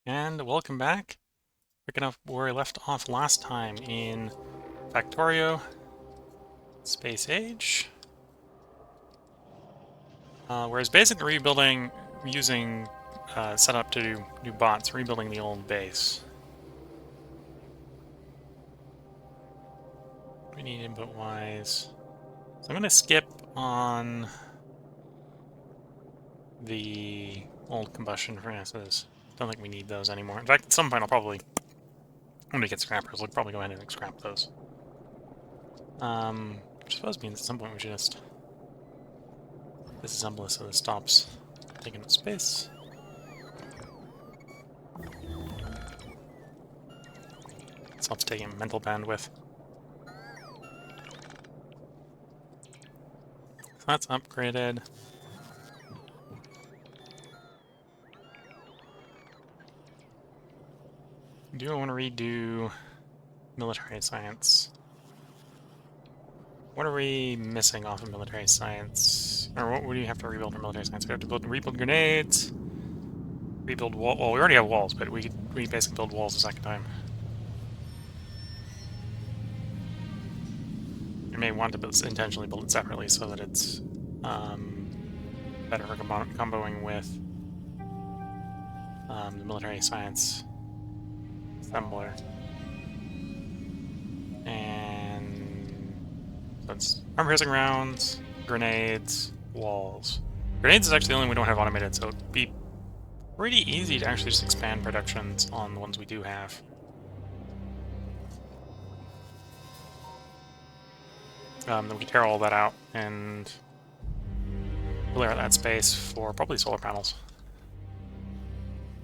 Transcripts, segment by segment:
And welcome back. Picking up where I left off last time in Factorio Space Age. Whereas basically rebuilding using setup to do new bots, rebuilding the old base. We need input wise. So I'm going to skip on the old combustion furnaces. Don't think we need those anymore. In fact, at some point I'll probably, when we get scrappers, we'll probably go ahead and scrap those. Which I suppose means at some point we should just disassemble this so this stops taking up space. Stops taking mental bandwidth. So that's upgraded. Do I want to redo military science? What are we missing off of military science? Or what do you have to rebuild for military science? We have to rebuild grenades, rebuild wall. Well, we already have walls, but we basically build walls a second time. You may want to intentionally build it separately so that it's better for comboing with the military science assembler. And that's armor-piercing rounds, grenades, walls. Grenades is actually the only one we don't have automated, so it'd be pretty easy to actually just expand productions on the ones we do have. Then we can tear all that out and clear out that space for probably solar panels.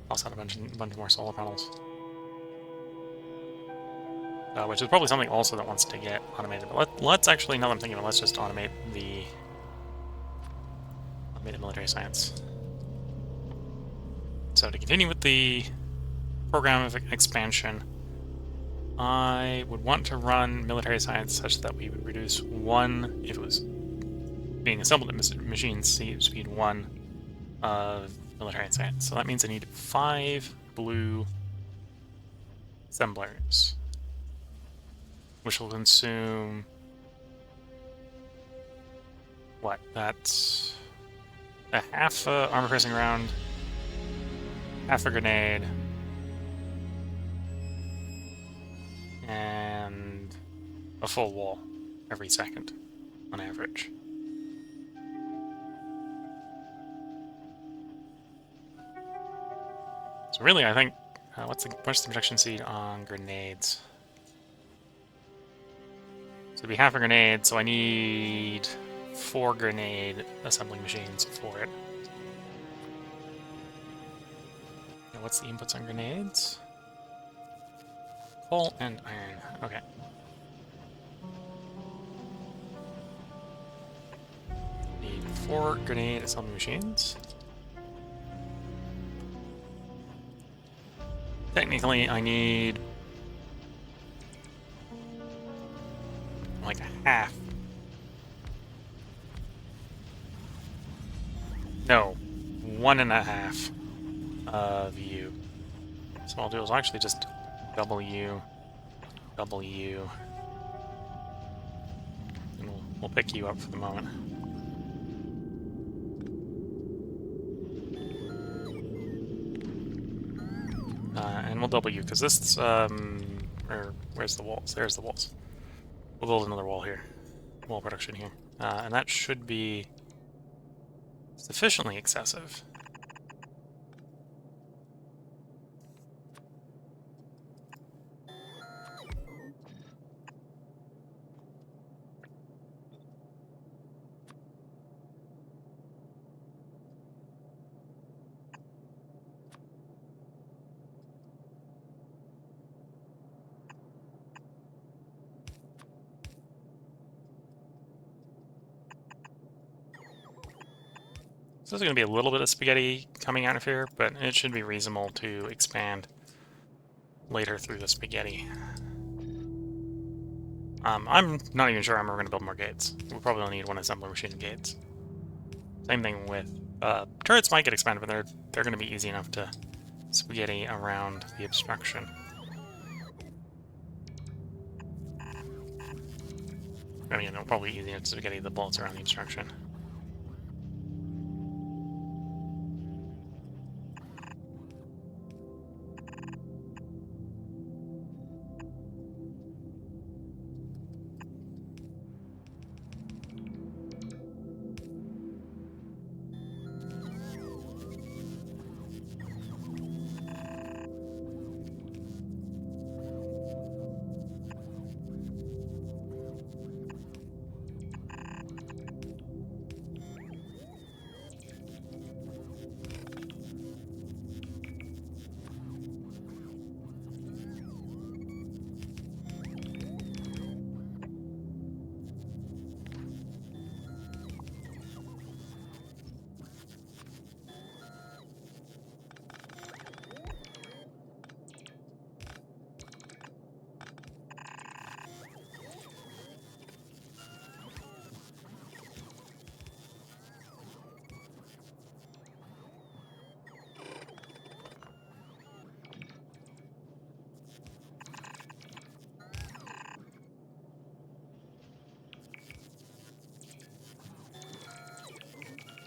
Toss out a bunch more solar panels. Which is probably something also that wants to get automated. But let's actually, now that I'm thinking of it, let's just automate the automated military science. So to continue with the program of expansion, I would want to run military science such that we would reduce 1, if it was being assembled at machine speed 1 of military science. So that means I need 5 blue assemblers, which will consume what? That's a half armor-piercing round, half a grenade, and a full wall every second on average. So really, I think what's the projection speed on grenades? So it'd be half a grenade, so I need 4 grenade assembling machines for it. And what's the inputs on grenades? Coal and iron. Okay. Need 4 grenade assembly machines. Technically, I need like a half. No, 1.5 of you. So what I'll do is I'll actually just double you, and we'll pick you up for the moment. And we'll double you, because this, where's the walls? There's the walls. We'll build another wall here. Wall production here. And that should be sufficiently excessive. So there's going to be a little bit of spaghetti coming out of here, but it should be reasonable to expand later through the spaghetti. I'm not even sure I'm ever going to build more gates. We'll probably only need 1 assembler machine gates. Same thing with turrets might get expanded, but they're going to be easy enough to spaghetti around the obstruction. I mean, it'll probably be easier to spaghetti the bullets around the obstruction.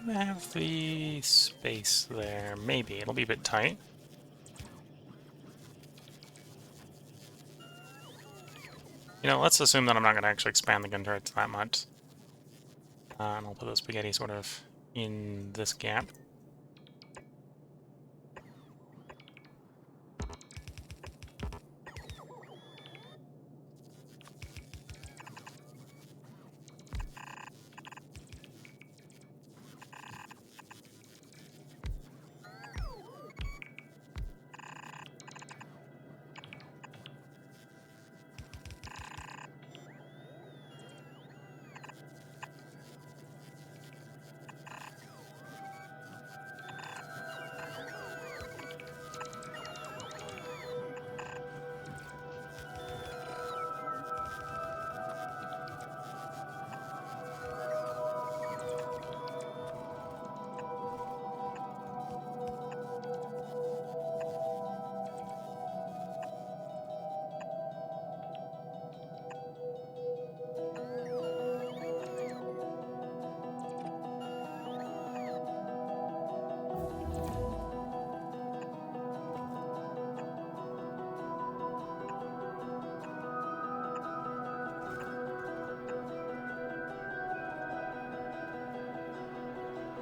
Have the space there. Maybe. It'll be a bit tight. You know, let's assume that I'm not going to actually expand the gun turrets that much. And I'll put the spaghetti sort of in this gap.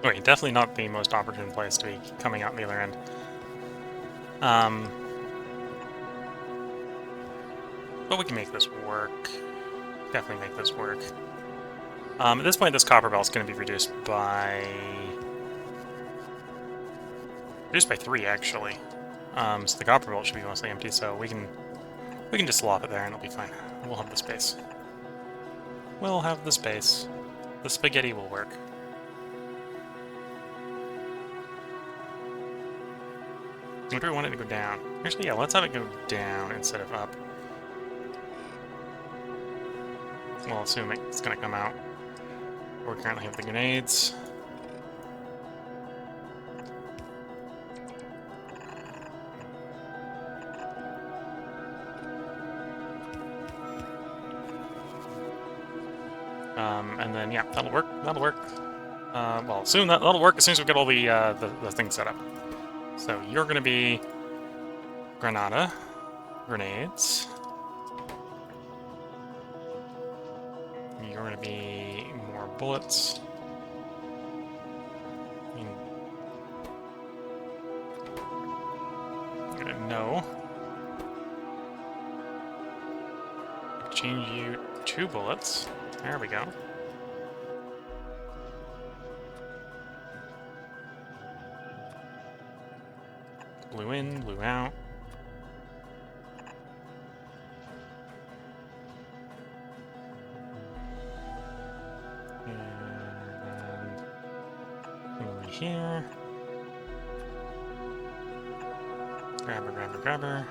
Wait, definitely not the most opportune place to be coming out the other end. But we can make this work. Definitely make this work. At this point, this copper belt is going to be reduced by 3 actually. So the copper belt should be mostly empty. So we can just slop it there and it'll be fine. We'll have the space. We'll have the space. The spaghetti will work. Where do we want it to go down? Actually, yeah, let's have it go down instead of up. We'll assume it's going to come out. We currently have the grenades. And then, yeah, that'll work. That'll work. Well, soon that'll work as soon as we get all the things set up. So you're going to be grenades. You're going to be more bullets. I'm going to know. Change you 2 bullets. There we go. Blue in, blue out. And over here. Grabber.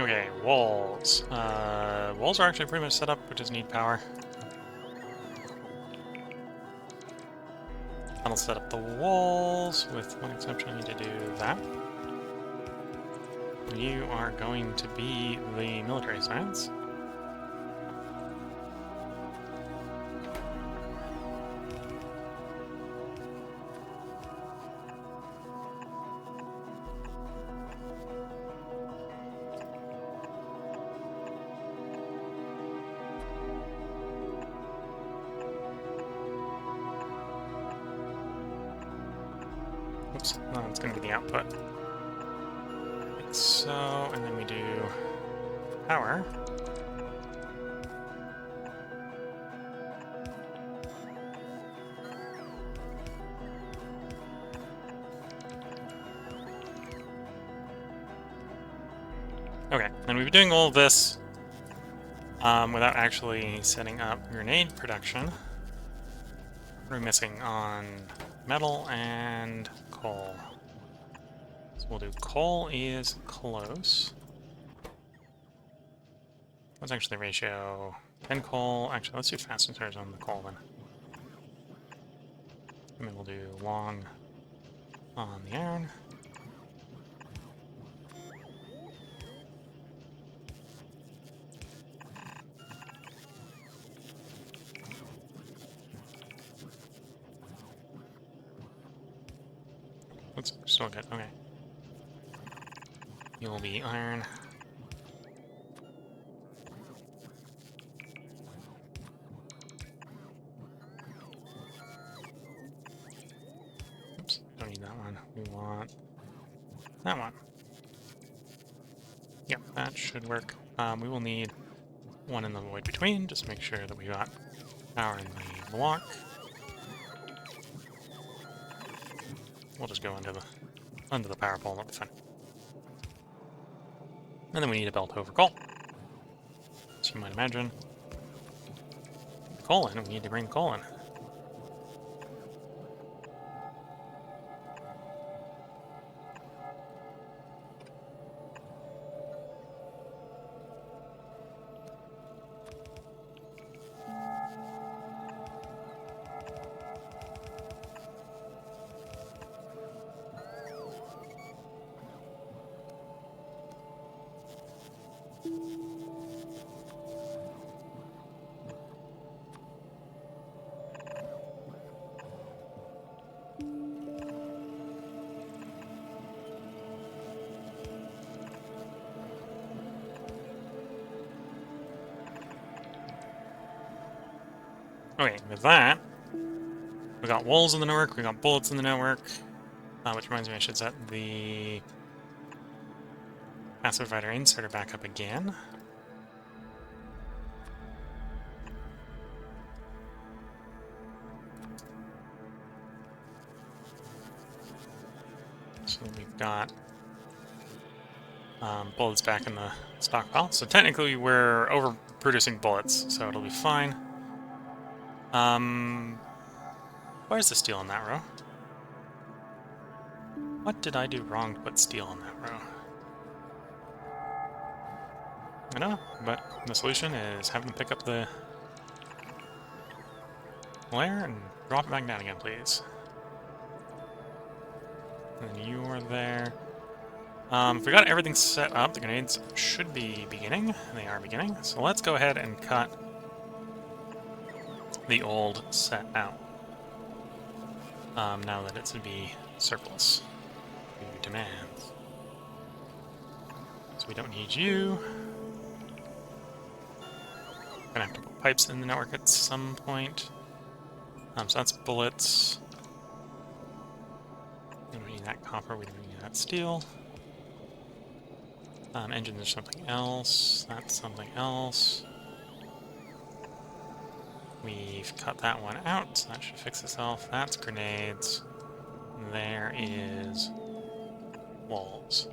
Okay, walls. Walls are actually pretty much set up, we just need power. I'll set up the walls, with one exception, I need to do that. You are going to be the military science. Oops, no, it's going to be the output. Like so, and then we do power. Okay, and we've been doing all of this without actually setting up grenade production. We're missing on metal and coal. So we'll do coal is close. What's actually the ratio? 10 coal. Actually, let's do fasteners on the coal then. And then we'll do long on the iron. Let's still good. Okay. You'll be iron. Oops, don't need that one. We want that one. Yep, that should work. We will need one in the void between, just to make sure that we got power in the block. We'll just go under the power pole, that'll be fine. And then we need a belt over coal. So you might imagine, coal in, we need to bring coal in. Okay, with that, we got walls in the network, we got bullets in the network, which reminds me I should set the passive provider inserter back up again. So we've got bullets back in the stockpile. So technically we're overproducing bullets, so it'll be fine. Why is the steel in that row? What did I do wrong to put steel in that row? I don't know, but the solution is have them pick up the layer and drop it back down again, please. And then you are there. If we got everything set up, the grenades should be beginning. They are beginning. So let's go ahead and cut the old set out. Now that it's to be surplus. Demands. So we don't need you. Gonna have to put pipes in the network at some point. So that's bullets. We don't need that copper, we don't need that steel. Engines are something else. That's something else. We've cut that one out, so that should fix itself. That's grenades. There is walls.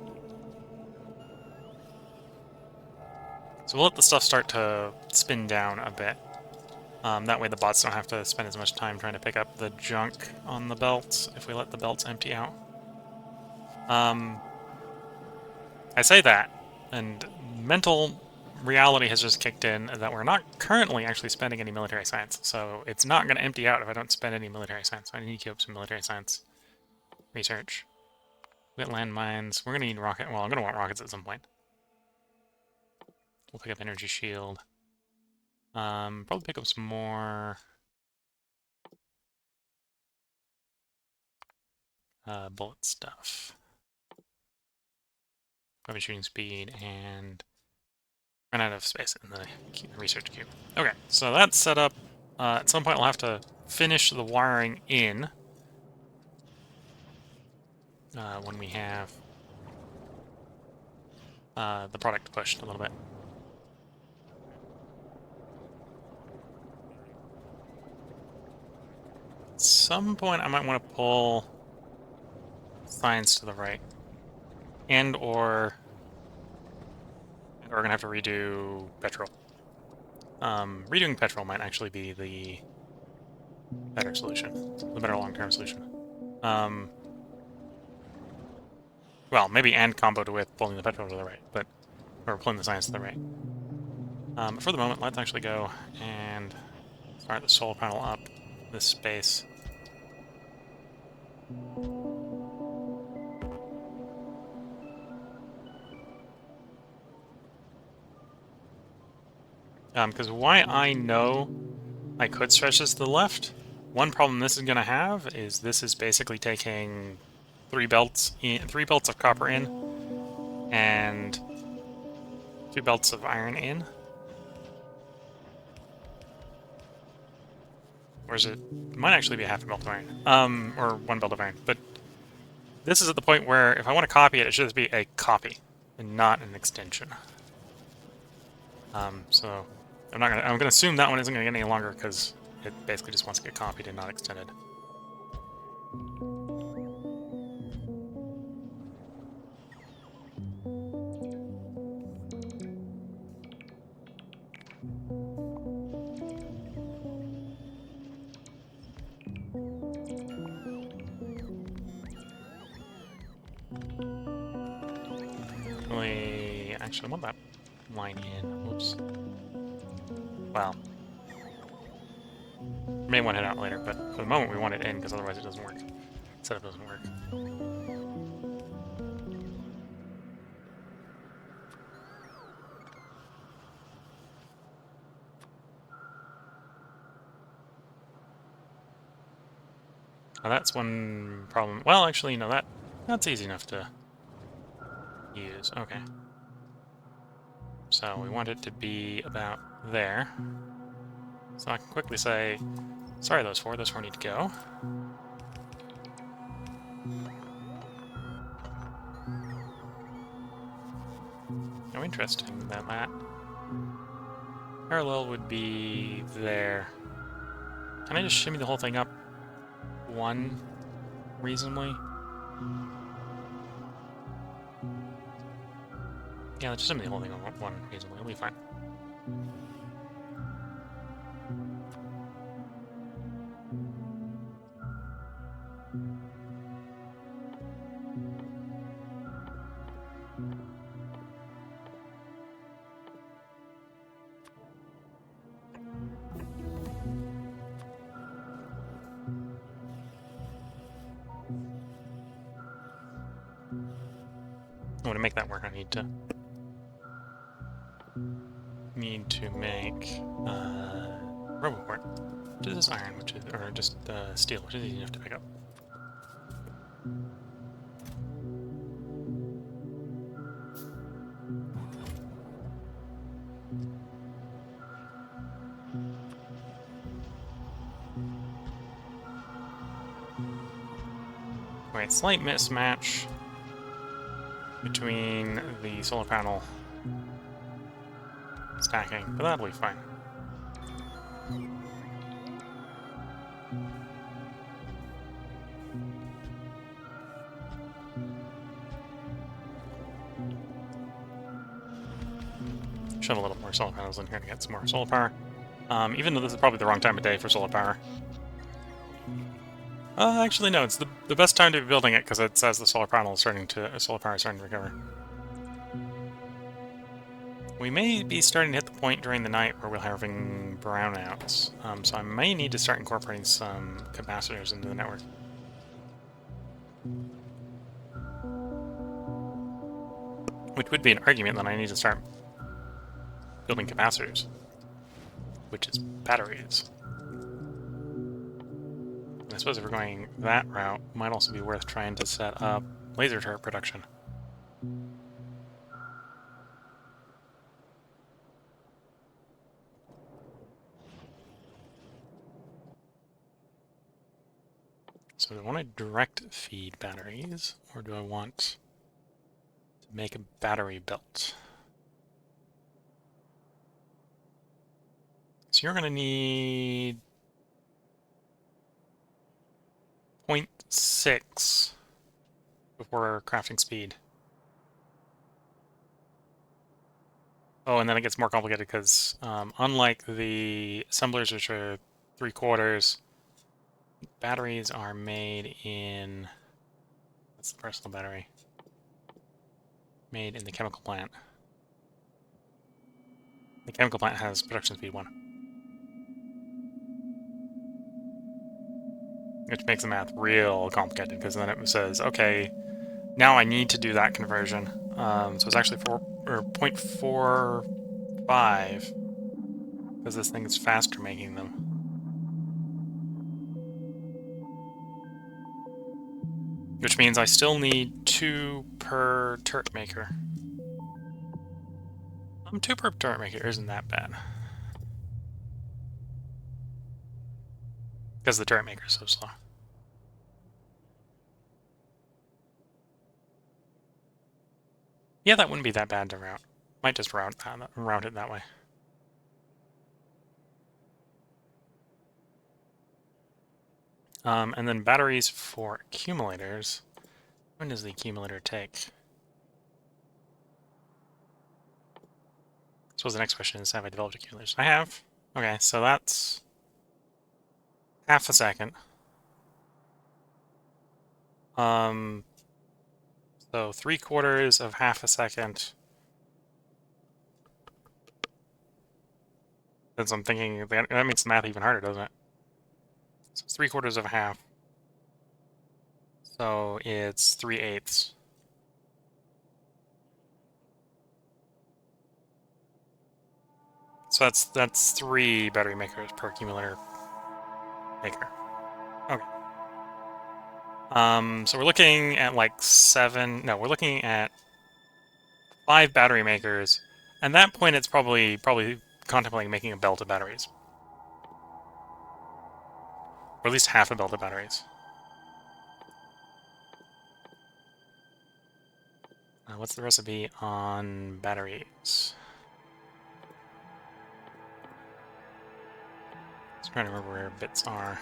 So we'll let the stuff start to spin down a bit. That way the bots don't have to spend as much time trying to pick up the junk on the belts if we let the belts empty out. I say that, And mental reality has just kicked in that we're not currently actually spending any military science, so it's not going to empty out if I don't spend any military science. So I need to keep up some military science research. We got landmines. We're going to need rocket. Well, I'm going to want rockets at some point. We'll pick up energy shield. Probably pick up some more bullet stuff. Weapon shooting speed and run out of space in the research cube. Okay, so that's set up. At some point, I'll have to finish the wiring in when we have the product pushed a little bit. At some point, I might want to pull science to the right, or we're gonna have to redo petrol. Redoing petrol might actually be the better solution, the better long-term solution. Well, maybe and comboed with pulling the petrol to the right, or pulling the science to the right. For the moment, let's actually go and start the solar panel up this space. Because why I know I could stretch this to the left, one problem this is going to have is this is basically taking 3 belts of copper in, and 2 belts of iron in. Or is it? It might actually be a half a belt of iron. Or 1 belt of iron. But this is at the point where if I want to copy it, it should just be a copy and not an extension. So I'm gonna assume that one isn't gonna get any longer because it basically just wants to get copied and not extended. Actually, I want that line in. Whoops. Well, may want it out later, but for the moment we want it in because otherwise it doesn't work. Setup doesn't work. Now that's one problem. Well, actually, no, that's easy enough to use. Okay. So we want it to be about there. So I can quickly say, sorry, those four need to go. Oh, interesting that parallel would be there. Can I just shimmy the whole thing up one reasonably? Yeah, let's just shimmy the whole thing up one reasonably. It'll be fine. Oh, to make that work, I need to make Roboport, which is iron, or just steel, which is easy enough to pick up. Wait, slight mismatch between the solar panel stacking, but that'll be fine. Shove a little more solar panels in here to get some more solar power. Even though this is probably the wrong time of day for solar power. Actually, no, it's the best time to be building it because it says the solar power is starting to recover. We may be starting to hit the point during the night where we're having brownouts, so I may need to start incorporating some capacitors into the network. Which would be an argument that I need to start building capacitors, which is batteries. And I suppose if we're going that route, it might also be worth trying to set up laser turret production. So do I want to direct feed batteries, or do I want to make a battery belt? So you're going to need 0.6 before crafting speed. Oh, and then it gets more complicated because unlike the assemblers, which are 3/4, batteries are made in... That's the personal battery. Made in the chemical plant. The chemical plant has production speed 1. Which makes the math real complicated, because then it says, okay, now I need to do that conversion. So it's actually 0.45, because this thing is faster making them. Which means I still need 2 per turret maker. 2 per turret maker isn't that bad. Because the turret maker is so slow. Yeah, that wouldn't be that bad to route. Might just route it that way. And then batteries for accumulators. When does the accumulator take? I suppose the next question is, have I developed accumulators? I have. Okay, so that's half a second. So 3/4 of half a second. Since I'm thinking, that makes the math even harder, doesn't it? So it's 3/4 of a half. So it's 3/8. So that's 3 battery makers per accumulator maker. Okay. So we're looking at like 7. No, we're looking at 5 battery makers. At that point, it's probably contemplating making a belt of batteries, or at least half a belt of batteries. What's the recipe on batteries? Just trying to remember where bits are.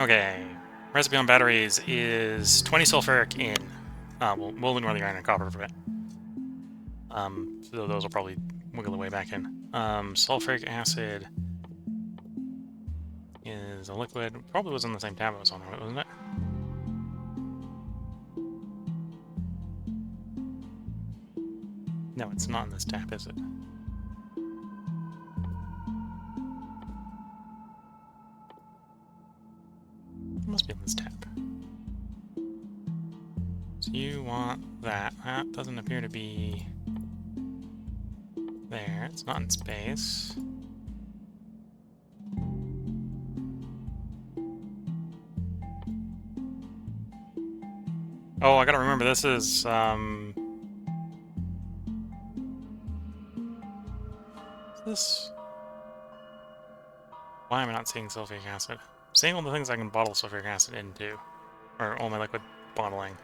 Okay, recipe on batteries is 20 sulfuric in. We'll ignore the iron and copper for a bit. So those will probably wiggle their way back in. Sulfuric acid is a liquid. Probably was on the same tab it was on, wasn't it? No, it's not in this tab, is it? It must be in this tab. So you want that. That doesn't appear to be there. It's not in space. Oh, I gotta remember, this is, this... Why am I not seeing sulfuric acid? I'm seeing all the things I can bottle sulfuric acid into. Or all my liquid bottling.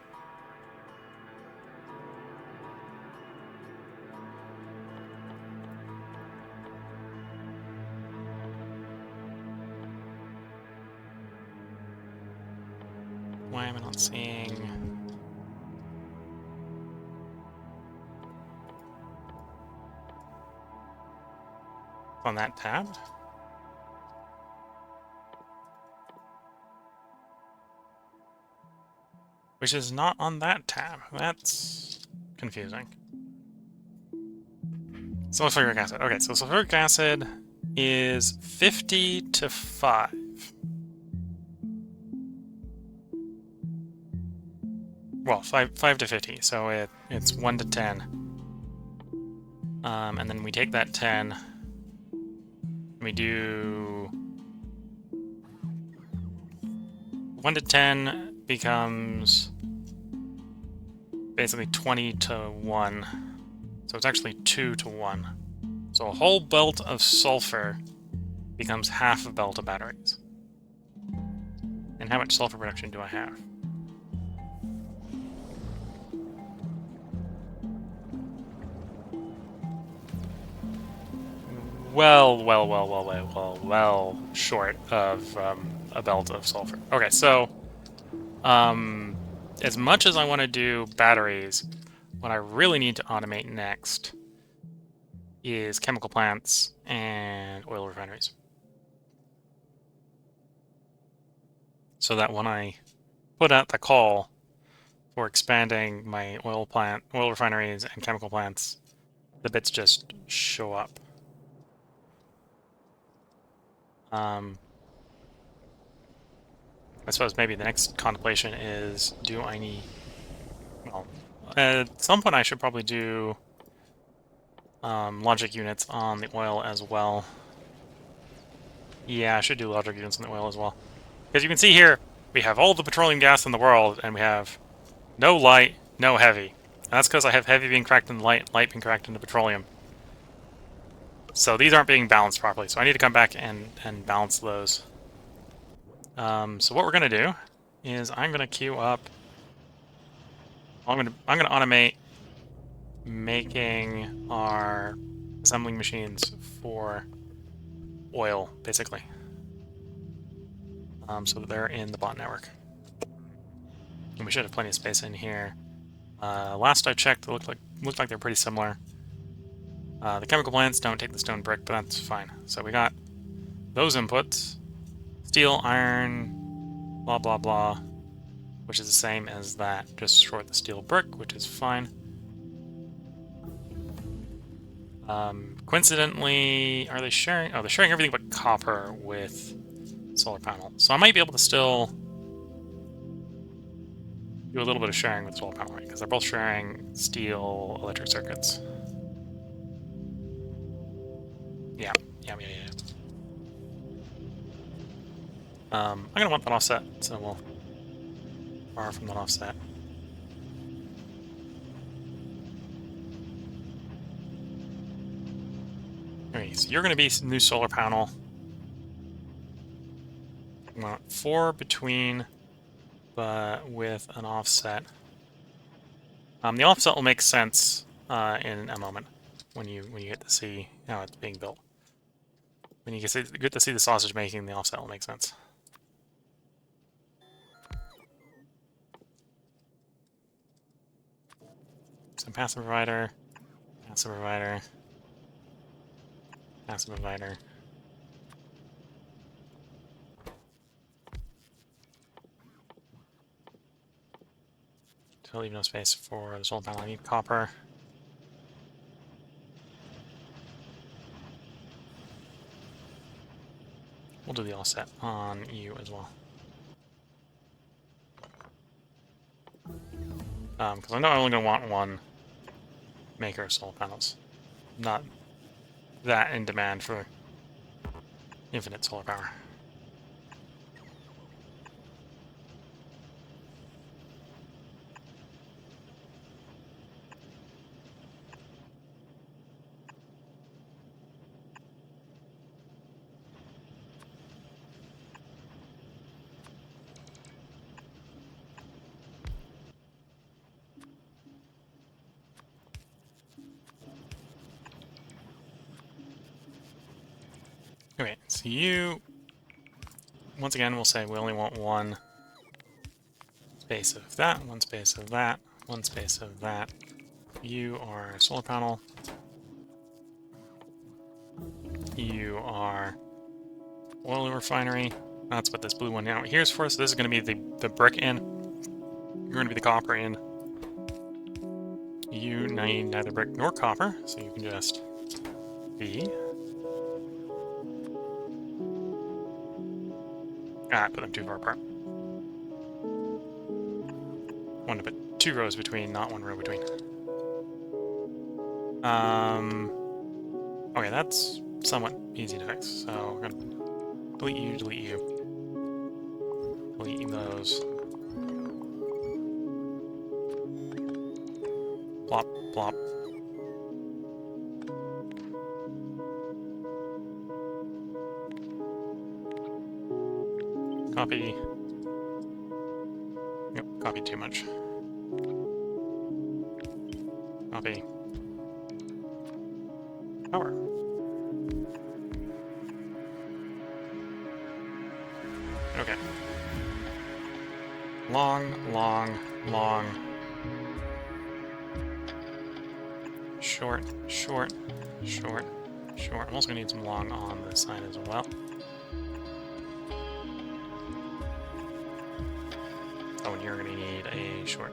Why am I not seeing... on that tab? Which is not on that tab. That's confusing. Sulfuric acid. Okay, so sulfuric acid is 50 to 5. Well, 5 to 50, so it's 1 to 10. And then we take that 10, and we do 1 to 10 becomes basically 20 to 1. So it's actually 2 to 1. So a whole belt of sulfur becomes half a belt of batteries. And how much sulfur production do I have? Well short of a belt of sulfur. Okay, so as much as I want to do batteries, what I really need to automate next is chemical plants and oil refineries. So that when I put out the call for expanding my oil refineries and chemical plants, the bits just show up. I suppose maybe the next contemplation is, do I need... Well, at some point I should probably do logic units on the oil as well. Yeah, I should do logic units on the oil as well. Because you can see here, we have all the petroleum gas in the world, and we have no light, no heavy. And that's because I have heavy being cracked into light, light being cracked into petroleum. So these aren't being balanced properly, so I need to come back and balance those. So what we're going to do is I'm going to queue up... I'm going to automate making our assembling machines for oil, basically. So that they're in the bot network. And we should have plenty of space in here. Last I checked, it looked like they're pretty similar. The chemical plants don't take the stone brick, but that's fine. So we got those inputs. Steel, iron, blah blah blah, which is the same as that, just short the steel brick, which is fine. Coincidentally, are they sharing? Oh, they're sharing everything but copper with solar panel. So I might be able to still do a little bit of sharing with solar panel, right? Because they're both sharing steel electric circuits. Yeah. I'm gonna want that offset, so we'll borrow from that offset. Okay, so you're gonna be new solar panel. I want 4 between, but with an offset. The offset will make sense in a moment when you get to see how it's being built. When you get to see the sausage making, the offset will make sense. So passive provider, passive provider, passive provider. To leave no space for the solar panel, I need copper. We'll do the offset on you as well. Because I know I'm only going to want one maker of solar panels. Not that in demand for infinite solar power. Okay, so you, once again, we'll say we only want one space of that, one space of that, one space of that. You are a solar panel. You are oil refinery. That's what this blue one now here's for. So this is going to be the brick in. You're going to be the copper in. You need neither brick nor copper, so you can just B. Ah, I put them too far apart. Want to put 2 rows between, not 1 row between. Okay, that's somewhat easy to fix. So we're gonna delete you, delete you. Delete those. Plop, plop. Copy. Yep, copied too much. Copy. Power. Okay. Long, long, long. Short, short, short, short. I'm also gonna need some long on this side as well. Oh, and you're gonna need a short.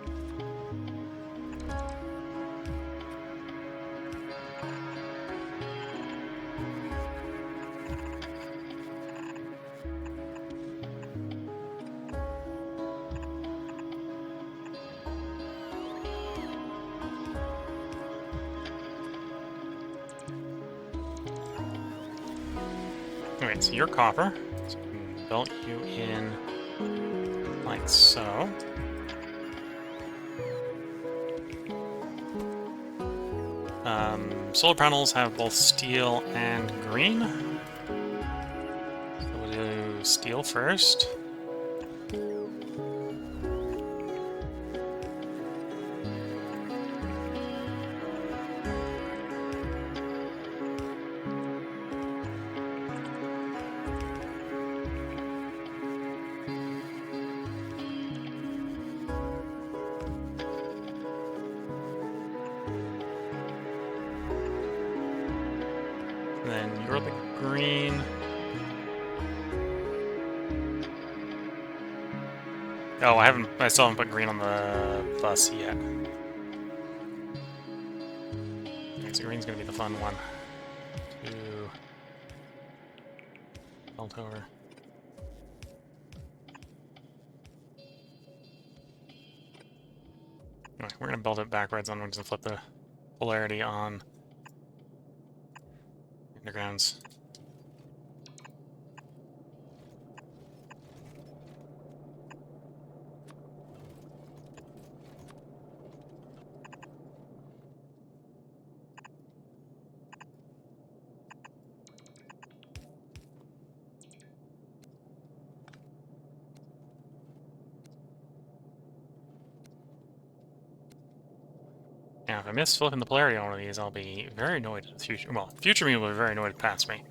Okay, so you're copper. So we can belt you in like so. Solar panels have both steel and green. So we'll do steel first. Then you're the green. Oh, I still haven't put green on the bus yet. Okay, so green's gonna be the fun one. To belt over. Alright, we're gonna belt it backwards and we're just gonna flip the polarity on undergrounds. Now, if I miss flipping the polarity on one of these, I'll be very annoyed in the future. Well, future me will be very annoyed past me.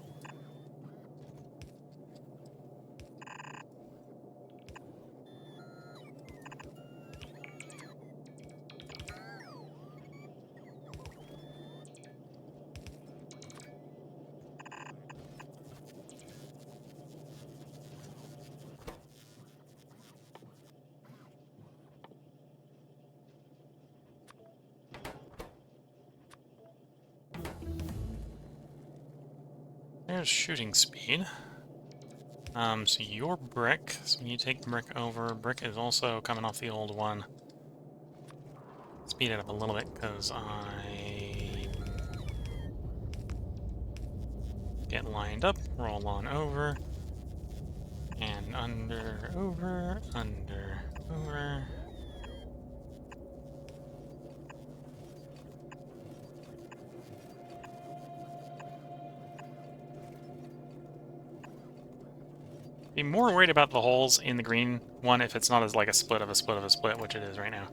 There's shooting speed. So your brick, so when you take the brick over, brick is also coming off the old one. Speed it up a little bit, because I get lined up, roll on over, and under, over, under, over. Be more worried about the holes in the green one if it's not as like a split of a split of a split, which it is right now.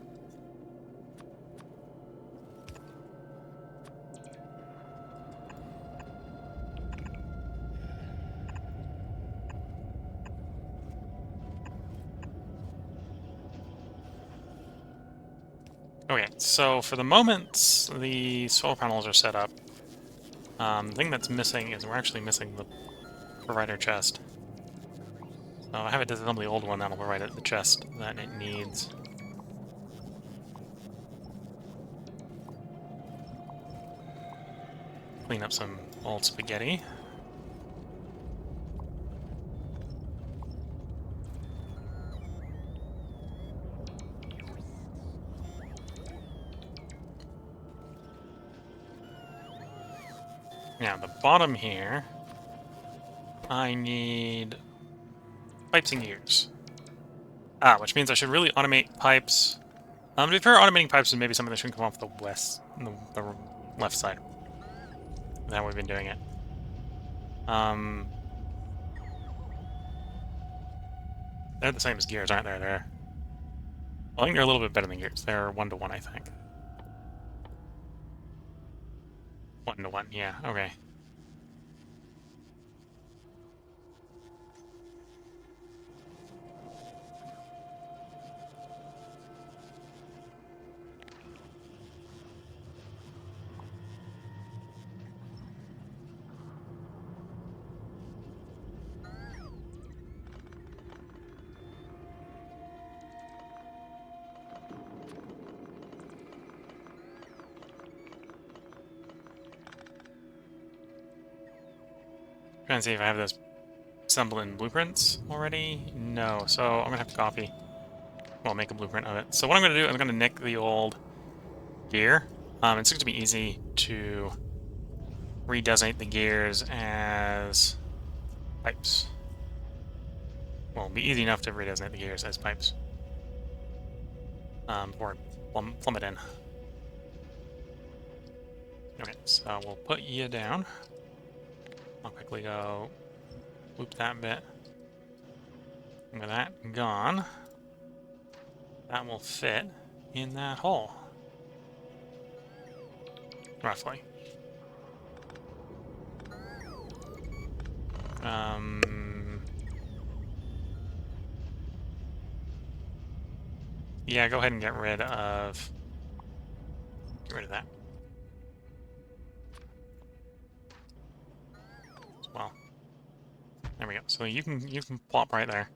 Okay, so for the moment, the solar panels are set up. The thing that's missing is we're actually missing the provider chest. So I have it disassemble the old one, that'll provide it the chest that it needs. clean up some old spaghetti. Now, the bottom here, I need pipes and gears. Which means I should really automate pipes. To be fair, automating pipes is maybe something that should come off the the left side. That's how we've been doing it. They're the same as gears, aren't they? I think they're a little bit better than gears. They're 1-to-1, I think. 1-to-1, yeah, okay. Trying to see if I have those assembled in blueprints already. No, so I'm gonna have to copy. Well, make a blueprint of it. So what I'm gonna do, I'm gonna nick the old gear. It's going to be easy to redesignate the gears as pipes. Well, it'll be easy enough to redesignate the gears as pipes. Before I plumb it in. Okay, so we'll put you down. I'll quickly go loop that bit. And with that gone, that will fit in that hole. Roughly. Yeah, go ahead and get rid of that. As well. There we go. So you can plop right there.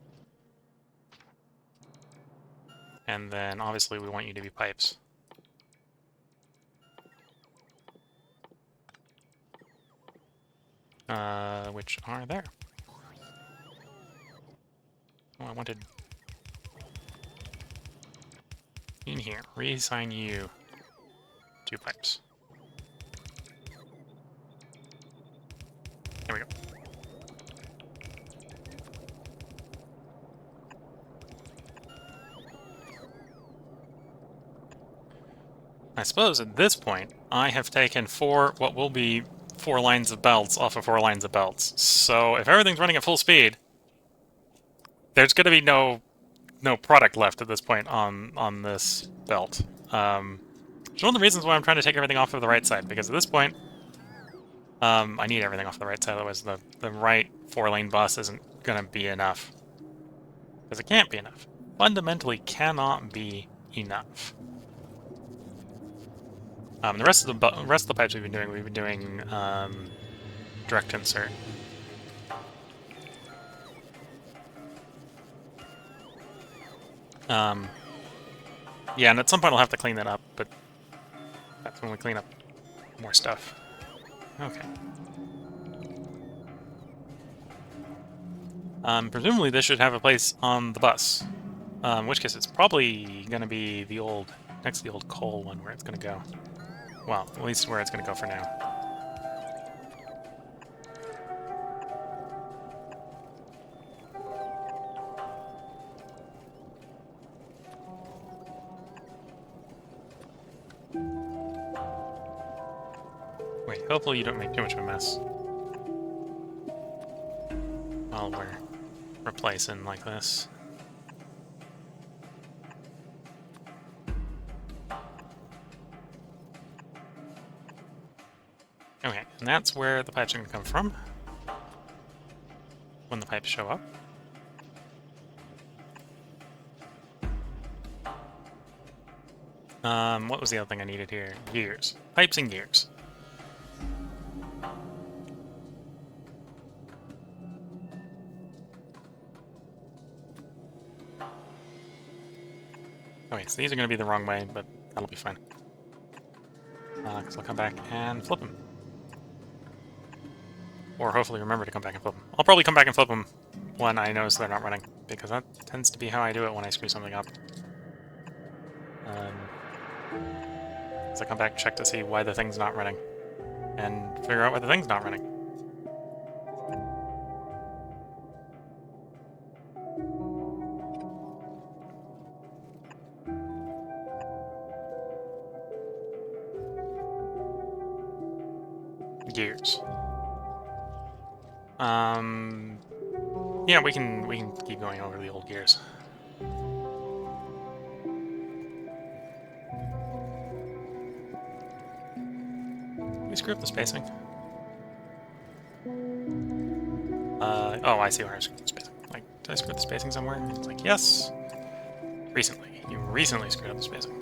And then obviously we want you to be pipes. Which are there. Oh, I wanted in here. Reassign you to pipes. There we go. I suppose at this point, I have taken what will be 4 lines of belts off of 4 lines of belts. So if everything's running at full speed, there's going to be no product left at this point on this belt. It's one of the reasons why I'm trying to take everything off of the right side, because at this point, I need everything off the right side, otherwise the right 4-lane bus isn't going to be enough. Because it can't be enough. Fundamentally cannot be enough. The rest of the pipes we've been doing direct insert. Yeah, and at some point I'll have to clean that up, but that's when we clean up more stuff. Okay. Presumably this should have a place on the bus. In which case it's probably going to be the old, next to the old coal one where it's going to go. Well, at least where it's going to go for now. Wait, hopefully you don't make too much of a mess while we're replacing like this. Okay, and that's where the pipes are going to come from when the pipes show up. What was the other thing I needed here? Gears. Pipes and gears. Okay, so these are going to be the wrong way, but that'll be fine. Because I'll come back and flip them. Or hopefully remember to come back and flip them. I'll probably come back and flip them when I notice they're not running, because that tends to be how I do it when I screw something up. So I come back and check to see why the thing's not running, and figure out why the thing's not running. Gears. Yeah, we can keep going over the old gears. We screw up the spacing. Oh, I see where I screwed the spacing. Like, did I screw up the spacing somewhere? It's like, yes. Recently. You recently screwed up the spacing.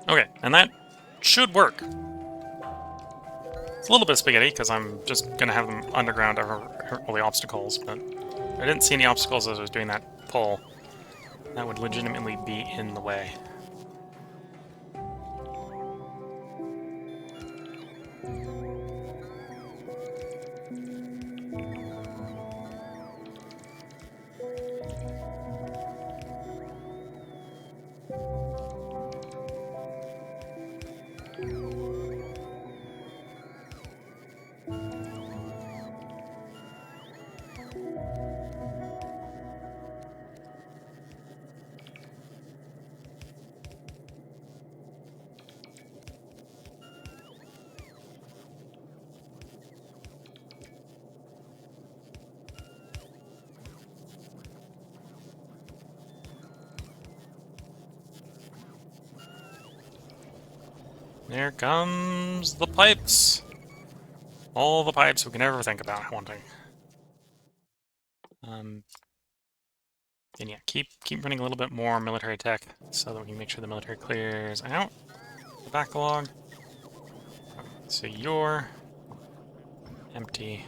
Okay, and that should work. It's a little bit spaghetti, because I'm just going to have them underground over all the obstacles, but I didn't see any obstacles as I was doing that pull. That would legitimately be in the way. There comes the pipes! All the pipes we can ever think about wanting. And yeah, keep running a little bit more military tech so that we can make sure the military clears out the backlog. Okay, so you're empty.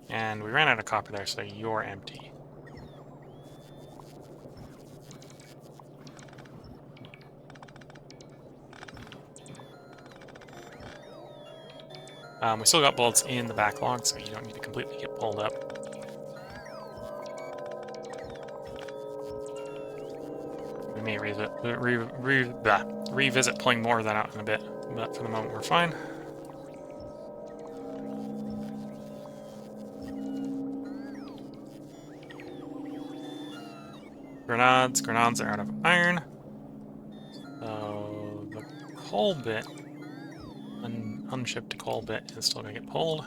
And we ran out of copper there, so you're empty. We still got bolts in the backlog, so you don't need to completely get pulled up. We may revisit pulling more of that out in a bit, but for the moment we're fine. Grenades are out of iron. So the coal bit, unshipped coal bit, is still going to get pulled.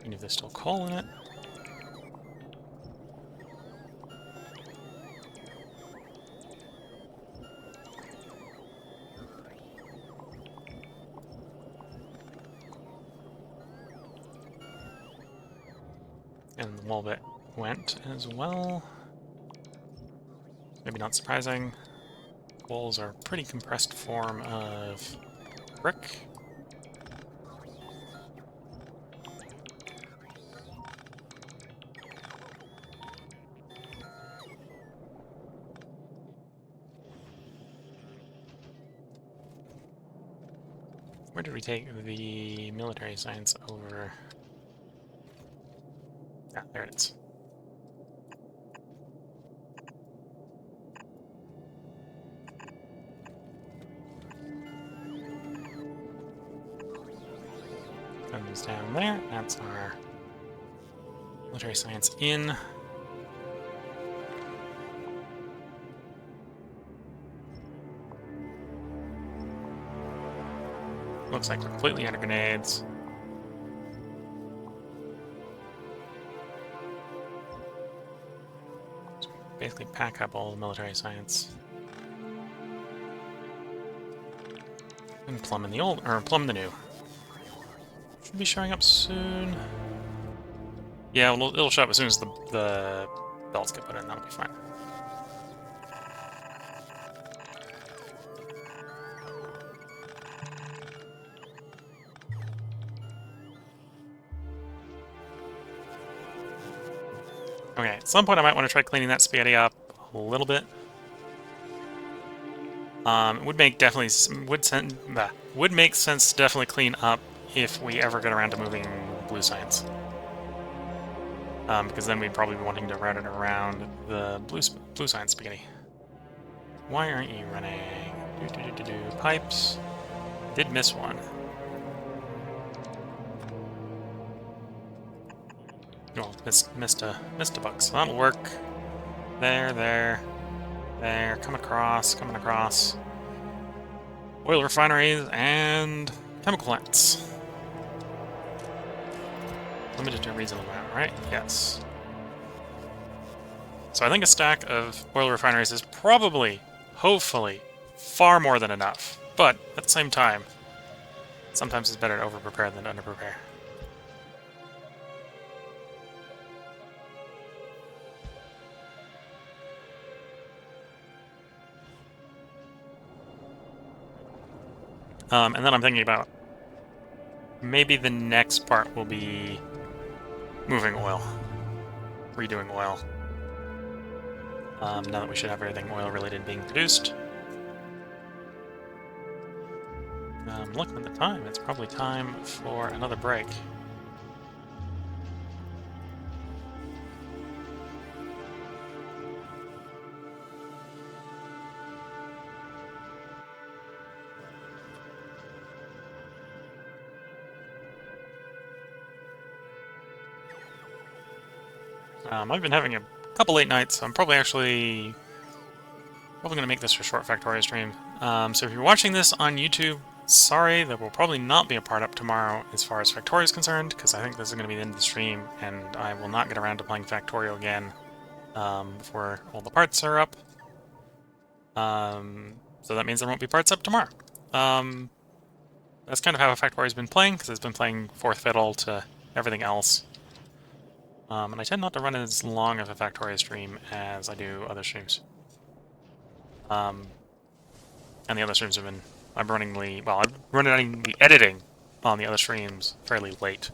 Even if there's still coal in it. And the wall bit went as well. Maybe not surprising. Walls are a pretty compressed form of brick. Where did we take the military science over? Ah, there it is. Comes down there. That's our military science in. looks like we're completely out of grenades. So basically pack up all the military science. And plumb in the old, or plumb the new. Should be showing up soon. Yeah, it'll show up as soon as the belts get put in. That'll be fine. Okay, at some point I might want to try cleaning that spaghetti up a little bit. It would make would make sense to definitely clean up if we ever get around to moving blue science. Because then we'd probably be wanting to route it around the blue science spaghetti. Why aren't you running? Pipes. Did miss one. Well, missed a buck, so that'll work. There. Coming across. Oil refineries and chemical plants. Limited to a reasonable amount, right? Yes. So I think a stack of oil refineries is probably, hopefully, far more than enough. But at the same time, sometimes it's better to over-prepare than to under-prepare. And then I'm thinking about maybe the next part will be moving oil, redoing oil. Now that we should have everything oil-related being produced. Looking at the time, it's probably time for another break. I've been having a couple late nights, so I'm probably going to make this a short Factorio stream. So if you're watching this on YouTube, sorry, there will probably not be a part up tomorrow as far as Factorio is concerned, because I think this is going to be the end of the stream, and I will not get around to playing Factorio again before all the parts are up. So that means there won't be parts up tomorrow. That's kind of how Factorio's been playing, because it's been playing fourth fiddle to everything else. And I tend not to run as long of a Factorio stream as I do other streams. And the other streams have been... I'm running the editing on the other streams fairly late.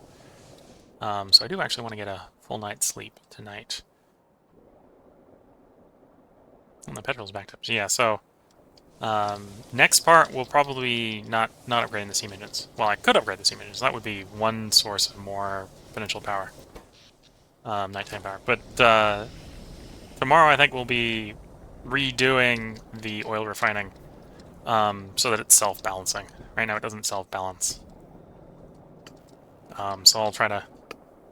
So I do actually want to get a full night's sleep tonight. And the petrol's backed up. So yeah, so... next part will probably not upgrading the steam engines. Well, I could upgrade the steam engines. That would be one source of more potential power. Nighttime power. But tomorrow I think we'll be redoing the oil refining so that it's self-balancing. Right now it doesn't self-balance. So I'll try to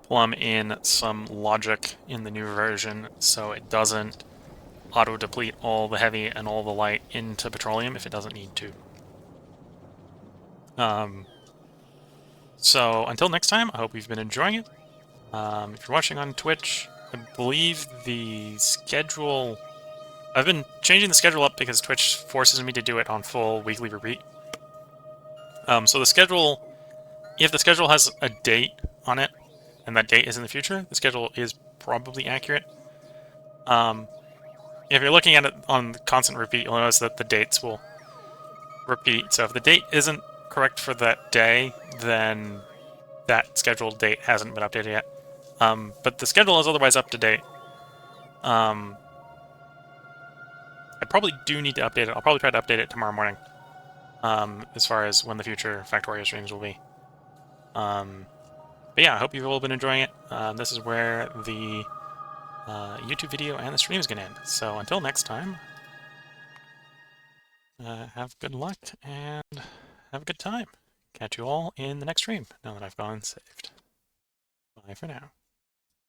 plumb in some logic in the new version so it doesn't auto-deplete all the heavy and all the light into petroleum if it doesn't need to. So until next time, I hope you've been enjoying it. If you're watching on Twitch, I believe the schedule... I've been changing the schedule up because Twitch forces me to do it on full weekly repeat. So the schedule... If the schedule has a date on it, and that date is in the future, the schedule is probably accurate. If you're looking at it on constant repeat, you'll notice that the dates will repeat. So if the date isn't correct for that day, then that scheduled date hasn't been updated yet. But the schedule is otherwise up to date. I probably do need to update it. I'll probably try to update it tomorrow morning, as far as when the future Factorio streams will be. But yeah, I hope you've all been enjoying it. This is where the YouTube video and the stream is going to end. So until next time, have good luck and have a good time. Catch you all in the next stream, now that I've gone and saved. Bye for now.